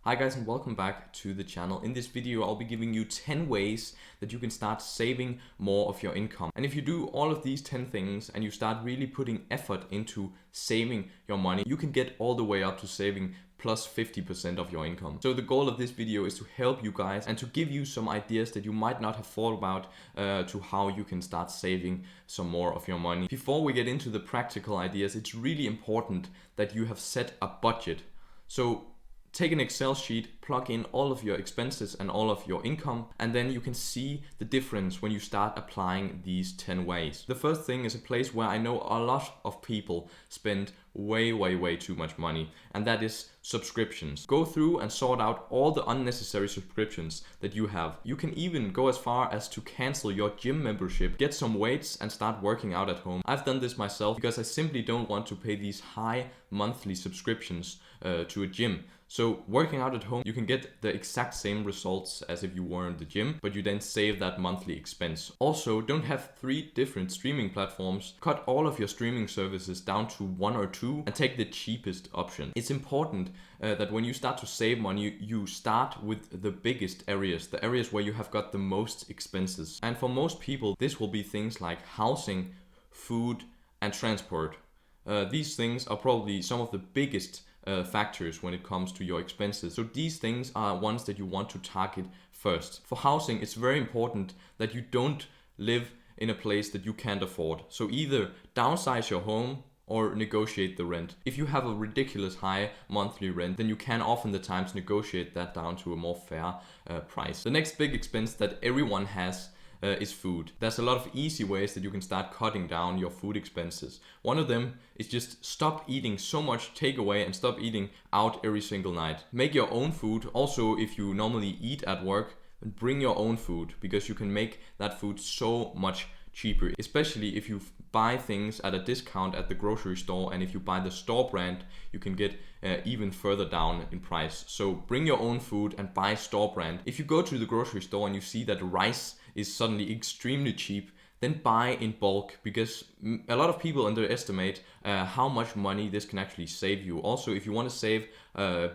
Hi guys and welcome back to the channel. In this video I'll be giving you 10 ways that you can start saving more of your income. And if you do all of these 10 things and you start really putting effort into saving your money, you can get all the way up to saving plus 50% of your income. So the goal of this video is to help you guys and to give you some ideas that you might not have thought about to how you can start saving some more of your money. Before we get into the practical ideas, it's really important that you have set a budget. So take an Excel sheet, plug in all of your expenses and all of your income, and then you can see the difference when you start applying these 10 ways. The first thing is a place where I know a lot of people spend way too much money, and that is subscriptions. Go through and sort out all the unnecessary subscriptions that you have. You can even go as far as to cancel your gym membership, get some weights and start working out at home. I've done this myself because I simply don't want to pay these high monthly subscriptions to a gym. So working out at home, you can get the exact same results as if you were in the gym, but you then save that monthly expense. Also, don't have 3 different streaming platforms. Cut all of your streaming services down to 1 or 2 and take the cheapest option. It's important that when you start to save money, you start with the biggest areas, the areas where you have got the most expenses. And for most people, this will be things like housing, food, and transport. These things are probably some of the biggest factors when it comes to your expenses. So these things are ones that you want to target first. For housing, it's very important that you don't live in a place that you can't afford. So either downsize your home or negotiate the rent. If you have a ridiculous high monthly rent, then you can often the times negotiate that down to a more fair price. The next big expense that everyone has is food. There's a lot of easy ways that you can start cutting down your food expenses. One of them is just stop eating so much takeaway and stop eating out every single night. Make your own food. Also, if you normally eat at work, bring your own food because you can make that food so much cheaper, especially if you buy things at a discount at the grocery store, and if you buy the store brand, you can get even further down in price. So bring your own food and buy store brand. If you go to the grocery store and you see that rice is suddenly extremely cheap, then buy in bulk, because a lot of people underestimate how much money this can actually save you. Also, if you want to save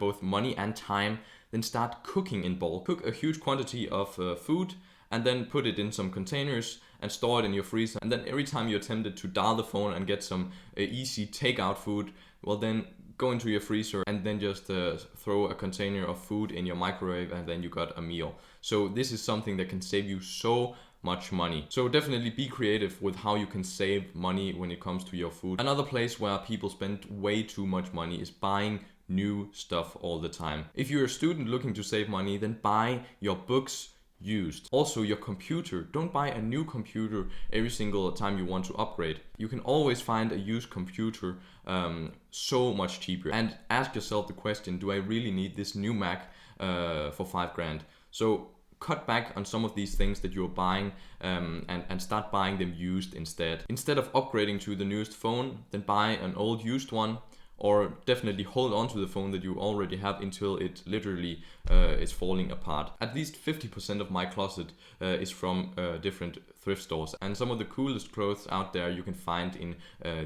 both money and time, then start cooking in bulk. Cook a huge quantity of food and then put it in some containers and store it in your freezer. And then every time you're tempted to dial the phone and get some easy takeout food, well then go into your freezer and then just throw a container of food in your microwave, and then you got a meal. So this is something that can save you so much money. So definitely be creative with how you can save money when it comes to your food. Another place where people spend way too much money is buying new stuff all the time. If you're a student looking to save money, then buy your books used. Also, your computer. Don't buy a new computer every single time you want to upgrade. You can always find a used computer so much cheaper. And ask yourself the question, do I really need this new Mac for 5 grand? So cut back on some of these things that you're buying and start buying them used instead. Instead of upgrading to the newest phone, then buy an old used one. Or definitely hold on to the phone that you already have until it literally is falling apart. At least 50% of my closet is from different thrift stores. And some of the coolest clothes out there you can find in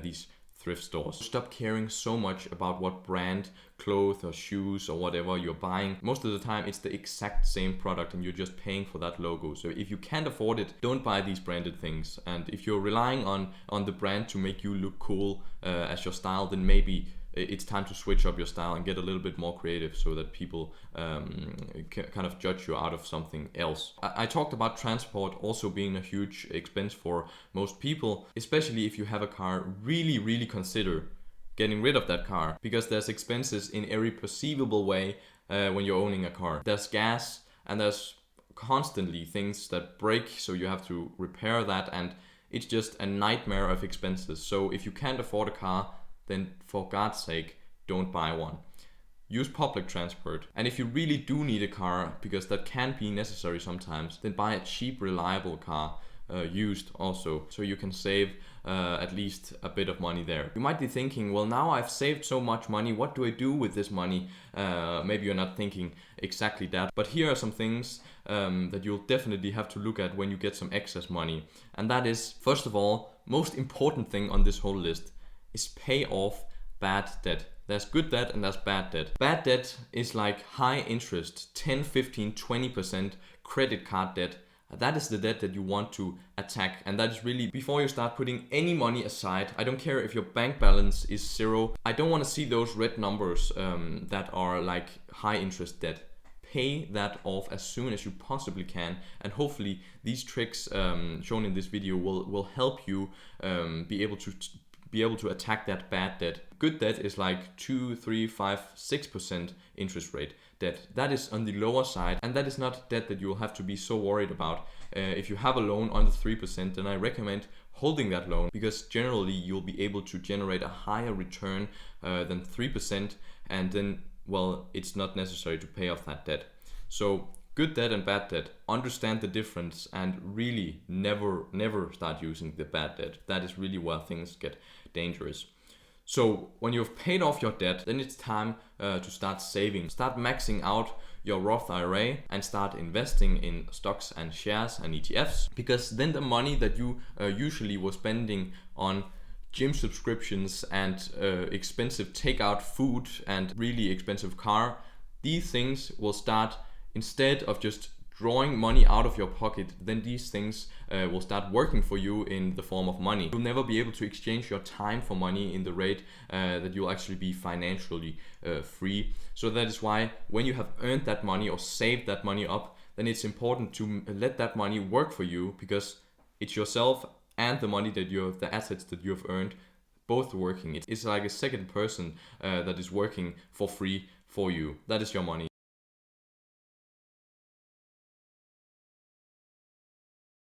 these thrift stores. Stop caring so much about what brand clothes or shoes or whatever you're buying. Most of the time it's the exact same product and you're just paying for that logo. So if you can't afford it, don't buy these branded things. And if you're relying on the brand to make you look cool as your style, then maybe it's time to switch up your style and get a little bit more creative so that people kind of judge you out of something else. I talked about transport also being a huge expense for most people, especially if you have a car. Really consider getting rid of that car, because there's expenses in every perceivable way when you're owning a car. There's gas and there's constantly things that break, so you have to repair that, and it's just a nightmare of expenses. So if you can't afford a car, then for God's sake, don't buy one. Use public transport. And if you really do need a car, because that can be necessary sometimes, then buy a cheap, reliable car, used also, so you can save at least a bit of money there. You might be thinking, well, now I've saved so much money, what do I do with this money? Maybe you're not thinking exactly that, but here are some things that you'll definitely have to look at when you get some excess money. And that is, first of all, most important thing on this whole list is pay off bad debt. There's good debt and there's bad debt. Bad debt is like high interest, 10, 15, 20% credit card debt. That is the debt that you want to attack. And that is really before you start putting any money aside. I don't care if your bank balance is 0. I don't want to see those red numbers that are like high interest debt. Pay that off as soon as you possibly can, and hopefully these tricks shown in this video will help you be able to attack that bad debt. Good debt is like 2, 3, 5, 6% interest rate debt. That is on the lower side, and that is not debt that you will have to be so worried about. If you have a loan under 3%, then I recommend holding that loan, because generally you'll be able to generate a higher return than 3%, and then, well, it's not necessary to pay off that debt. So good debt and bad debt, understand the difference, and really never start using the bad debt. That is really where things get dangerous. So when you've paid off your debt, then it's time to start saving. Start maxing out your Roth IRA and start investing in stocks and shares and ETFs, because then the money that you usually were spending on gym subscriptions and expensive takeout food and really expensive car, these things will start, instead of just drawing money out of your pocket, then these things will start working for you in the form of money. You'll never be able to exchange your time for money in the rate that you'll actually be financially free. So that is why when you have earned that money or saved that money up, then it's important to let that money work for you, because it's yourself and the money that the assets that you have earned, both working. It's like a second person that is working for free for you. That is your money.